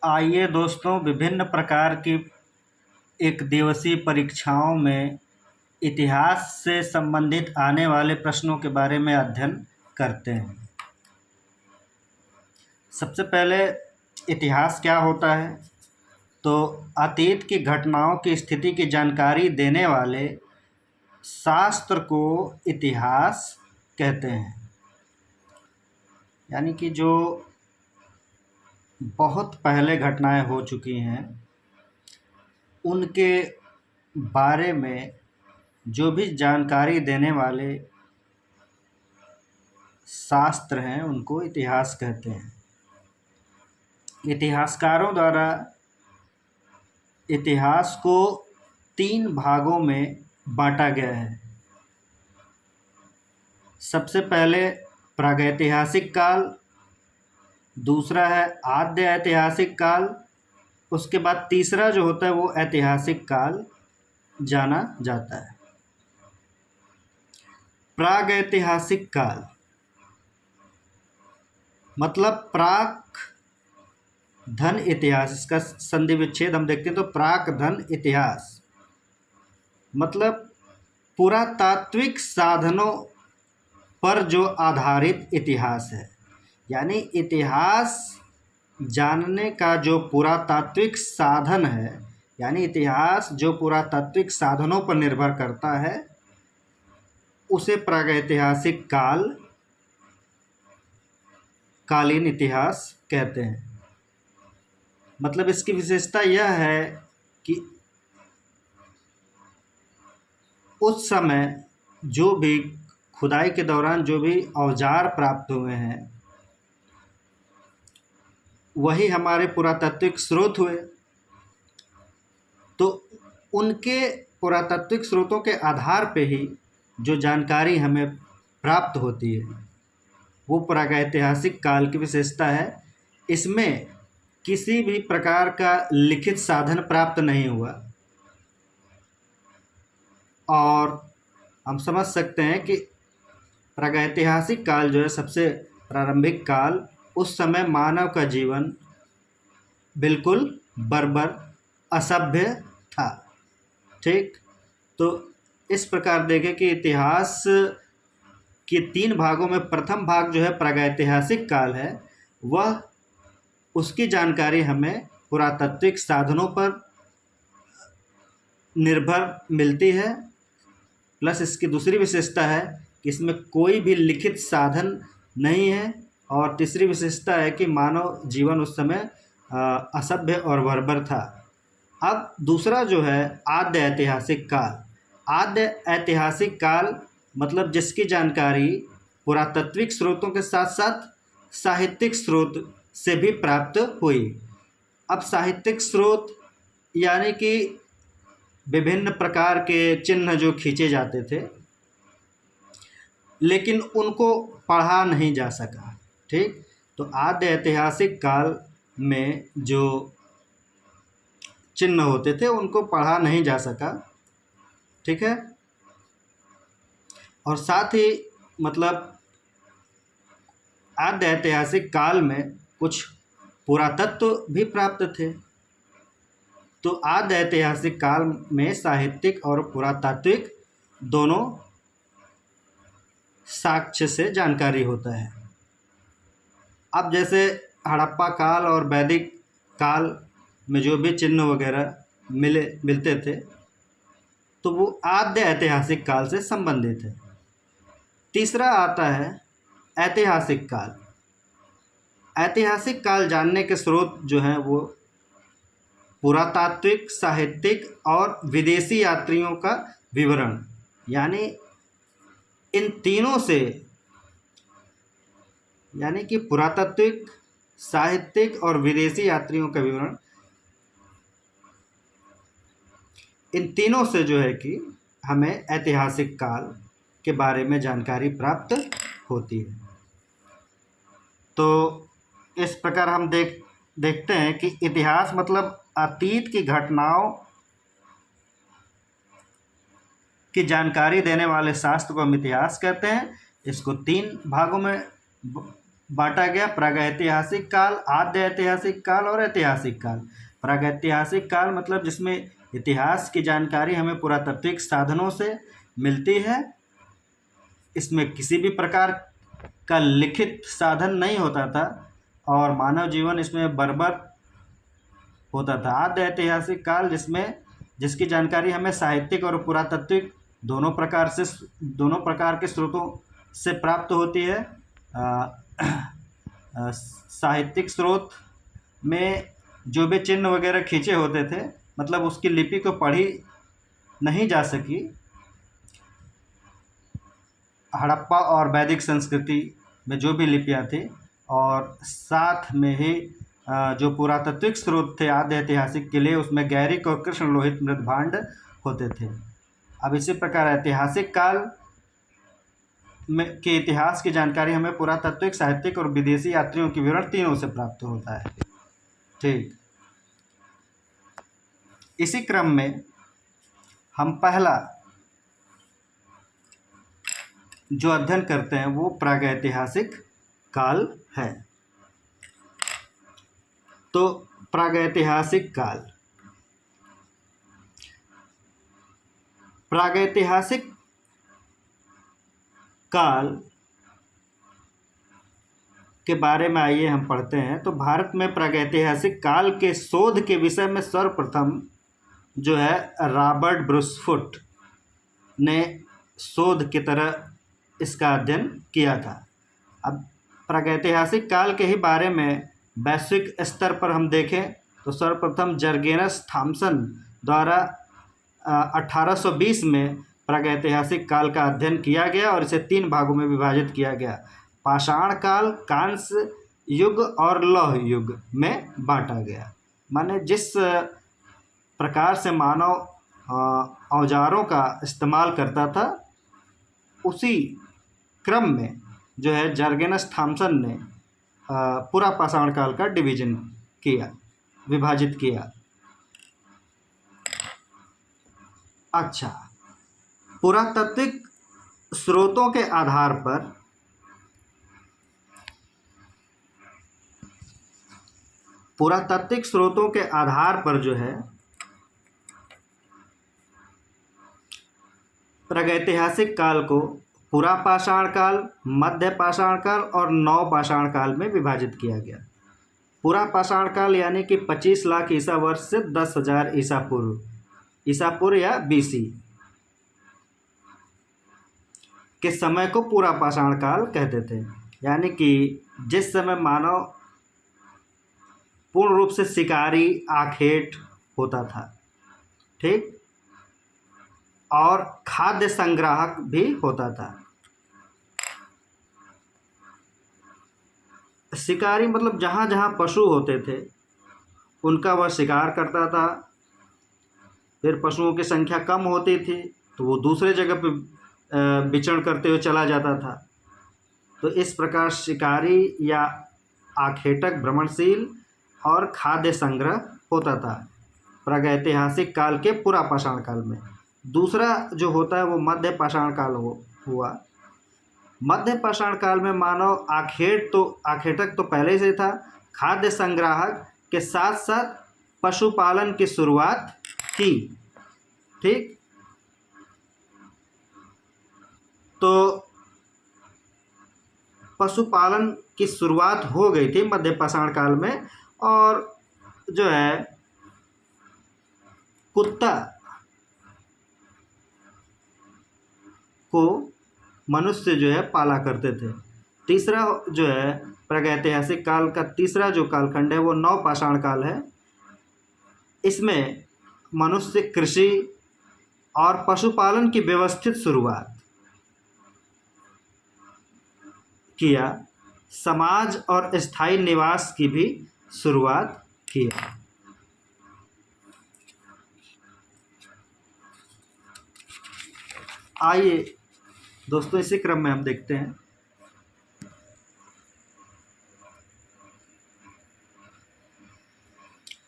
आइए दोस्तों, विभिन्न प्रकार की एक दिवसीय परीक्षाओं में इतिहास से संबंधित आने वाले प्रश्नों के बारे में अध्ययन करते हैं। सबसे पहले इतिहास क्या होता है? तो अतीत की घटनाओं की स्थिति की जानकारी देने वाले शास्त्र को इतिहास कहते हैं। यानी कि जो बहुत पहले घटनाएं हो चुकी हैं उनके बारे में जो भी जानकारी देने वाले शास्त्र हैं उनको इतिहास कहते हैं। इतिहासकारों द्वारा इतिहास को 3 भागों में बांटा गया है। सबसे पहले प्रागैतिहासिक काल, दूसरा है आद्य ऐतिहासिक काल, उसके बाद तीसरा जो होता है वो ऐतिहासिक काल जाना जाता है। प्रागैतिहासिक काल मतलब प्राक धन इतिहास, इसका संधि विच्छेद हम देखते हैं तो प्राक धन इतिहास मतलब पुरातात्विक साधनों पर जो आधारित इतिहास है। यानी इतिहास जानने का जो पुरातात्विक साधन है, यानी इतिहास जो पुरातात्विक साधनों पर निर्भर करता है, उसे प्रागैतिहासिक कालीन इतिहास कहते हैं। मतलब इसकी विशेषता यह है कि उस समय जो भी खुदाई के दौरान जो भी औजार प्राप्त हुए हैं वही हमारे पुरातात्विक स्रोत हुए। तो उनके पुरातात्विक स्रोतों के आधार पे ही जो जानकारी हमें प्राप्त होती है वो प्रागैतिहासिक काल की विशेषता है। इसमें किसी भी प्रकार का लिखित साधन प्राप्त नहीं हुआ और हम समझ सकते हैं कि प्रागैतिहासिक काल जो है सबसे प्रारंभिक काल, उस समय मानव का जीवन बिल्कुल बर्बर असभ्य था। ठीक, तो इस प्रकार देखें कि इतिहास के 3 भागों में प्रथम भाग जो है प्रागैतिहासिक काल है, वह उसकी जानकारी हमें पुरातात्विक साधनों पर निर्भर मिलती है। प्लस इसकी दूसरी विशेषता है कि इसमें कोई भी लिखित साधन नहीं है और तीसरी विशेषता है कि मानव जीवन उस समय असभ्य और बर्बर था। अब दूसरा जो है आद्य ऐतिहासिक काल। आद्य ऐतिहासिक काल मतलब जिसकी जानकारी पुरातात्विक स्रोतों के साथ साथ साहित्यिक स्रोत से भी प्राप्त हुई। अब साहित्यिक स्रोत यानी कि विभिन्न प्रकार के चिन्ह जो खींचे जाते थे लेकिन उनको पढ़ा नहीं जा सका। ठीक, तो आद्य ऐतिहासिक काल में जो चिन्ह होते थे उनको पढ़ा नहीं जा सका। ठीक है, और साथ ही मतलब आद्य ऐतिहासिक काल में कुछ पुरातत्व भी प्राप्त थे। तो आद्य ऐतिहासिक काल में साहित्यिक और पुरातात्विक दोनों साक्ष्य से जानकारी होता है। अब जैसे हड़प्पा काल और वैदिक काल में जो भी चिन्ह वगैरह मिलते थे तो वो आद्य ऐतिहासिक काल से संबंधित है। तीसरा आता है ऐतिहासिक काल। ऐतिहासिक काल जानने के स्रोत जो हैं वो पुरातात्विक, साहित्यिक और विदेशी यात्रियों का विवरण, यानी इन तीनों से, यानी कि पुरातात्विक, साहित्यिक और विदेशी यात्रियों का विवरण, इन तीनों से जो है कि हमें ऐतिहासिक काल के बारे में जानकारी प्राप्त होती है। तो इस प्रकार हम देखते हैं कि इतिहास मतलब अतीत की घटनाओं की जानकारी देने वाले शास्त्र को हम इतिहास कहते हैं। इसको 3 भागों में बांटा गया प्रागैतिहासिक काल, आद्य ऐतिहासिक काल और ऐतिहासिक काल। प्रागैतिहासिक काल मतलब जिसमें इतिहास की जानकारी हमें पुरातात्विक साधनों से मिलती है, इसमें किसी भी प्रकार का लिखित साधन नहीं होता था और मानव जीवन इसमें बर्बर होता था। आद्य ऐतिहासिक काल जिसकी जानकारी हमें साहित्यिक और पुरातात्विक दोनों प्रकार के स्रोतों से प्राप्त होती है। साहित्यिक स्रोत में जो भी चिन्ह वगैरह खींचे होते थे, मतलब उसकी लिपि को पढ़ी नहीं जा सकी। हड़प्पा और वैदिक संस्कृति में जो भी लिपियाँ थी, और साथ में ही जो पुरातात्विक स्रोत थे आद्य ऐतिहासिक के लिए, उसमें गैरिक और कृष्ण लोहित मृदभांड होते थे। अब इसी प्रकार ऐतिहासिक काल में के इतिहास की जानकारी हमें पुरातात्विक, साहित्यिक और विदेशी यात्रियों के विवरण तीनों से प्राप्त होता है। ठीक, इसी क्रम में हम पहला जो अध्ययन करते हैं वो प्रागैतिहासिक काल है। तो प्रागैतिहासिक काल, प्रागैतिहासिक काल के बारे में आइए हम पढ़ते हैं। तो भारत में प्रागैतिहासिक काल के शोध के विषय में सर्वप्रथम जो है रॉबर्ट ब्रूसफुट ने शोध की तरह इसका अध्ययन किया था। अब प्रागैतिहासिक काल के ही बारे में वैश्विक स्तर पर हम देखें तो सर्वप्रथम जर्गेनस थॉमसन द्वारा 1820 में प्रागैतिहासिक काल का अध्ययन किया गया और इसे 3 भागों में विभाजित किया गया। पाषाण काल, कांस्य युग और लौह युग में बांटा गया। माने जिस प्रकार से मानव औजारों का इस्तेमाल करता था, उसी क्रम में जो है जर्गेनस थॉमसन ने पूरा पाषाण काल का डिवीजन किया, विभाजित किया। अच्छा, पुरातात्विक स्रोतों के आधार पर जो है प्रागैतिहासिक काल को पूरा पाषाण काल, मध्य पाषाण काल और नव पाषाण काल में विभाजित किया गया। पूरा पाषाण काल यानी कि 25 लाख ईसा वर्ष से 10,000 ईसा पूर्व या BC के समय को पूरा पाषाण काल कहते थे। यानी कि जिस समय मानव पूर्ण रूप से शिकारी, आखेट होता था, ठीक, और खाद्य संग्राहक भी होता था। शिकारी मतलब जहाँ जहाँ पशु होते थे उनका वह शिकार करता था। फिर पशुओं की संख्या कम होती थी तो वो दूसरे जगह पे विचरण करते हुए चला जाता था। तो इस प्रकार शिकारी या आखेटक भ्रमणशील और खाद्य संग्रह होता था प्रागैतिहासिक काल के पूरा पाषाण काल में। दूसरा जो होता है वो मध्य पाषाण काल हुआ। मध्य पाषाण काल में मानव आखेटक तो पहले से था, खाद्य संग्राहक के साथ साथ पशुपालन की शुरुआत की। ठीक, तो पशुपालन की शुरुआत हो गई थी मध्य पाषाण काल में, और जो है कुत्ता को मनुष्य जो है पाला करते थे। तीसरा जो है प्रागैतिहासिक काल का तीसरा जो कालखंड है वो नव पाषाण काल है। इसमें मनुष्य कृषि और पशुपालन की व्यवस्थित शुरुआत किया, समाज और स्थायी निवास की भी शुरुआत किया। आइए दोस्तों इसी क्रम में हम देखते हैं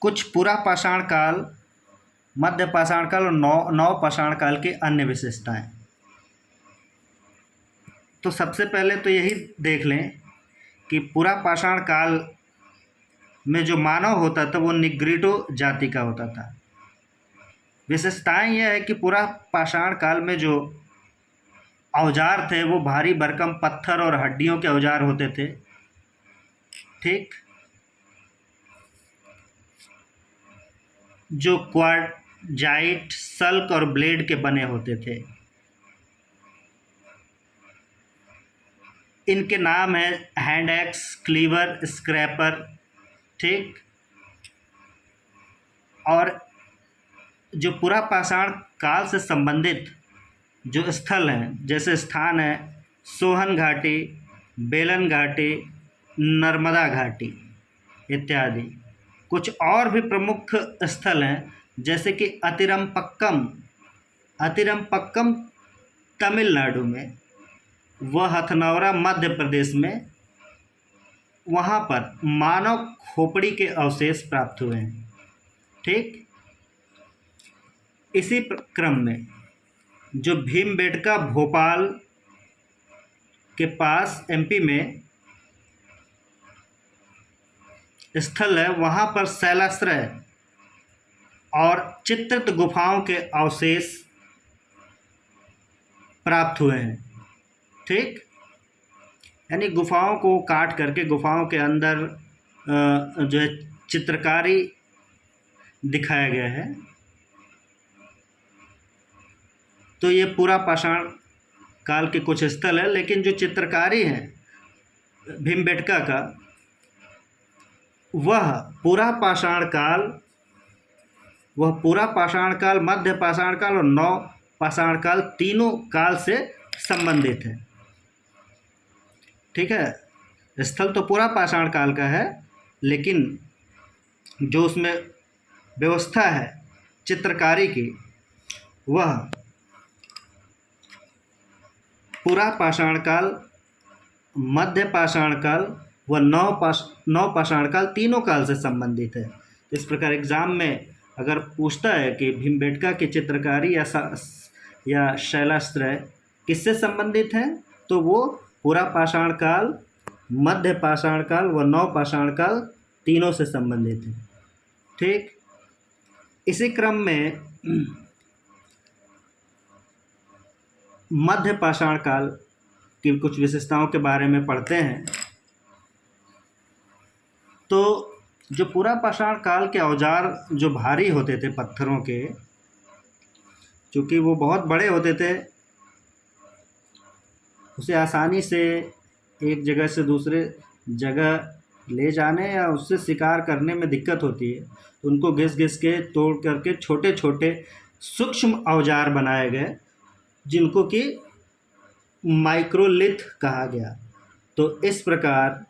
कुछ पूरा पाषाण काल, मध्य पाषाण काल और नव पाषाण काल की अन्य विशेषताएं। तो सबसे पहले तो यही देख लें कि पूरा पाषाण काल में जो मानव होता था वो निग्रिडो जाति का होता था। विशेषताएं यह है कि पूरा पाषाण काल में जो औजार थे वो भारी भरकम पत्थर और हड्डियों के औजार होते थे। ठीक, जो क्वार्टजाइट, सल्क और ब्लेड के बने होते थे। इनके नाम है हैंड एक्स, क्लीवर, स्क्रैपर। ठीक, और जो पूरा पाषाण काल से संबंधित जो स्थल हैं, जैसे स्थान है सोहन घाटी, बेलन घाटी, नर्मदा घाटी इत्यादि। कुछ और भी प्रमुख स्थल हैं, जैसे कि अतिरमपक्कम। अतिरमपक्कम तमिलनाडु में, वह हथनौरा मध्य प्रदेश में, वहाँ पर मानव खोपड़ी के अवशेष प्राप्त हुए हैं। ठीक, इसी क्रम में जो भीमबेटका भोपाल के पास एमपी में स्थल है, वहाँ पर शैलाश्रय और चित्रित गुफाओं के अवशेष प्राप्त हुए हैं। ठीक, यानी गुफाओं को काट करके गुफाओं के अंदर जो है चित्रकारी दिखाया गया है। तो ये पूरा पाषाण काल के कुछ स्थल है, लेकिन जो चित्रकारी है भीमबेटका का, वह पूरा पाषाण काल, मध्य पाषाण काल और नव पाषाण काल, तीनों काल से संबंधित है। ठीक है, स्थल तो पूरा पाषाण काल का है, लेकिन जो उसमें व्यवस्था है चित्रकारी की, वह पूरा पाषाण काल, मध्य पाषाण काल व नव पाषाण काल, तीनों काल से संबंधित है। इस प्रकार एग्जाम में अगर पूछता है कि भीमबेटका की चित्रकारी या शैलाश्रय किससे संबंधित है, तो वो पूरा पाषाण काल, मध्य पाषाण काल व नव पाषाण काल, तीनों से संबंधित है। ठीक, इसी क्रम में मध्य पाषाण काल की कुछ विशेषताओं के बारे में पढ़ते हैं। तो जो पूरा पाषाण काल के औजार जो भारी होते थे पत्थरों के, चूँकि वो बहुत बड़े होते थे, उसे आसानी से एक जगह से दूसरे जगह ले जाने या उससे शिकार करने में दिक्कत होती है, तो उनको घिस घिस के तोड़ करके छोटे छोटे सूक्ष्म औजार बनाए गए, जिनको कि माइक्रोलिथ कहा गया। तो इस प्रकार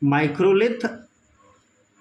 माइक्रोलिथ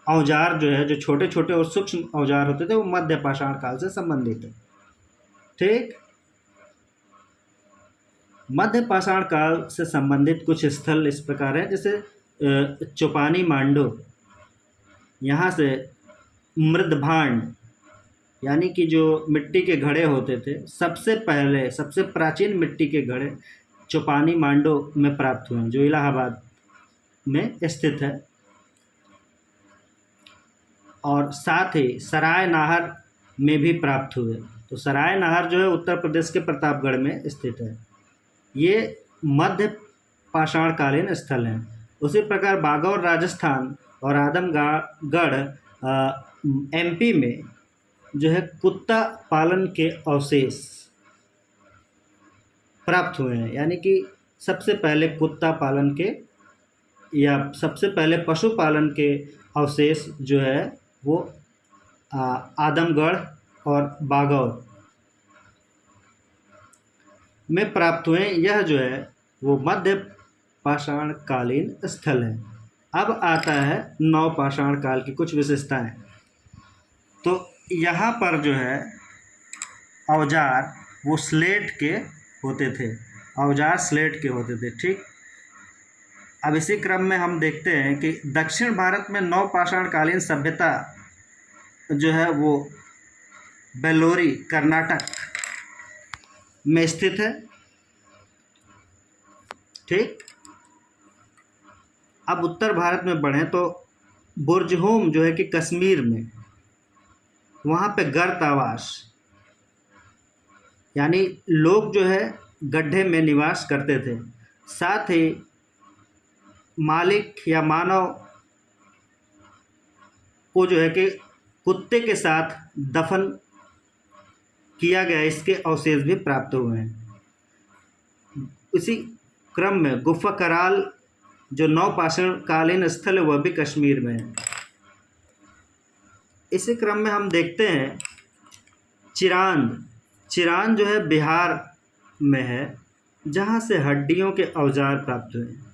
औजार जो है, जो छोटे छोटे और सूक्ष्म औजार होते थे, वो मध्य पाषाण काल से संबंधित है। ठीक, मध्य पाषाण काल से संबंधित कुछ स्थल इस प्रकार हैं, जैसे चौपानी मांडो, यहाँ से मृदभांड यानी कि जो मिट्टी के घड़े होते थे, सबसे प्राचीन मिट्टी के घड़े चौपानी मांडो में प्राप्त हुए हैं, जो इलाहाबाद में स्थित है। और साथ ही सराय नाहर में भी प्राप्त हुए। तो सराय नाहर जो है उत्तर प्रदेश के प्रतापगढ़ में स्थित है। ये मध्य पाषाणकालीन स्थल हैं। उसी प्रकार बागौर राजस्थान और आदमगढ़ एमपी में जो है कुत्ता पालन के अवशेष प्राप्त हुए हैं, यानी कि सबसे पहले कुत्ता पालन के या सबसे पहले पशुपालन के अवशेष जो है वो आदमगढ़ और बागौर में प्राप्त हुए। यह जो है वो मध्य पाषाणकालीन स्थल है। अब आता है नव पाषाण काल की कुछ विशेषताएं। तो यहाँ पर जो है औजार वो स्लेट के होते थे, औजार स्लेट के होते थे। ठीक, अब इसी क्रम में हम देखते हैं कि दक्षिण भारत में नव पाषाणकालीन सभ्यता जो है वो बेल्लोरी कर्नाटक में स्थित है। ठीक, अब उत्तर भारत में बढ़ें तो बुर्जहोम जो है कि कश्मीर में, वहाँ पे गर्त आवास, यानी लोग जो है गड्ढे में निवास करते थे। साथ ही मालिक या मानव को जो है कि कुत्ते के साथ दफन किया गया, इसके अवशेष भी प्राप्त हुए हैं। इसी क्रम में गुफा कराल जो नवपाषाण कालीन स्थल है वह भी कश्मीर में है। इसी क्रम में हम देखते हैं चिरांद। चिरांद जो है बिहार में है, जहाँ से हड्डियों के औजार प्राप्त हुए हैं।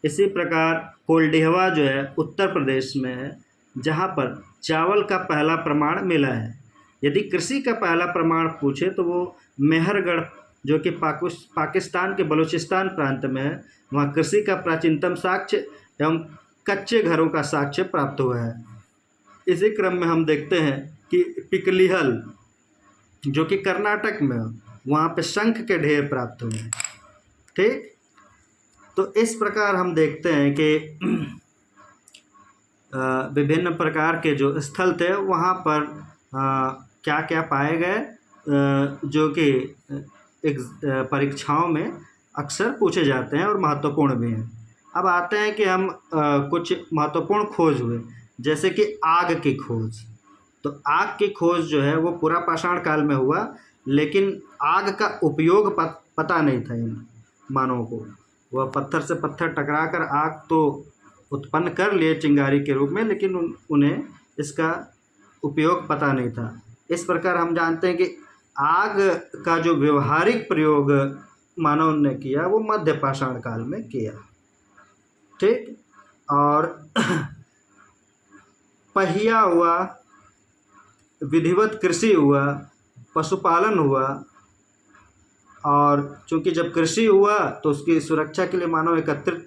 इसी प्रकार कोल्डिहवा जो है उत्तर प्रदेश में है, जहाँ पर चावल का पहला प्रमाण मिला है। यदि कृषि का पहला प्रमाण पूछे तो वो मेहरगढ़ जो कि पाकिस्तान के बलूचिस्तान प्रांत में है, वहाँ कृषि का प्राचीनतम साक्ष्य एवं कच्चे घरों का साक्ष्य प्राप्त हुआ है। इसी क्रम में हम देखते हैं कि पिकलिहल जो कि कर्नाटक में, वहाँ पे शंख के ढेर प्राप्त हुए हैं। ठीक, तो इस प्रकार हम देखते हैं कि विभिन्न प्रकार के जो स्थल थे वहाँ पर क्या क्या पाए गए, जो कि एक परीक्षाओं में अक्सर पूछे जाते हैं और महत्वपूर्ण भी हैं। अब आते हैं कि हम कुछ महत्वपूर्ण खोज हुए, जैसे कि आग की खोज। तो आग की खोज जो है वो पूरा पाषाण काल में हुआ, लेकिन आग का उपयोग पता नहीं था इन मानवों को। वह पत्थर से पत्थर टकरा कर आग तो उत्पन्न कर लिए चिंगारी के रूप में, लेकिन उन्हें इसका उपयोग पता नहीं था। इस प्रकार हम जानते हैं कि आग का जो व्यवहारिक प्रयोग मानव ने किया वो मध्य पाषाण काल में किया। ठीक, और पहिया हुआ, विधिवत कृषि हुआ, पशुपालन हुआ, और चूंकि जब कृषि हुआ तो उसकी सुरक्षा के लिए मानव एकत्रित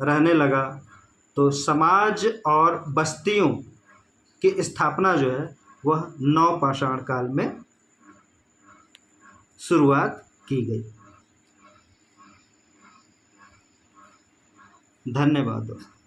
रहने लगा, तो समाज और बस्तियों की स्थापना जो है वह नवपाषाण काल में शुरुआत की गई। धन्यवाद दोस्तों।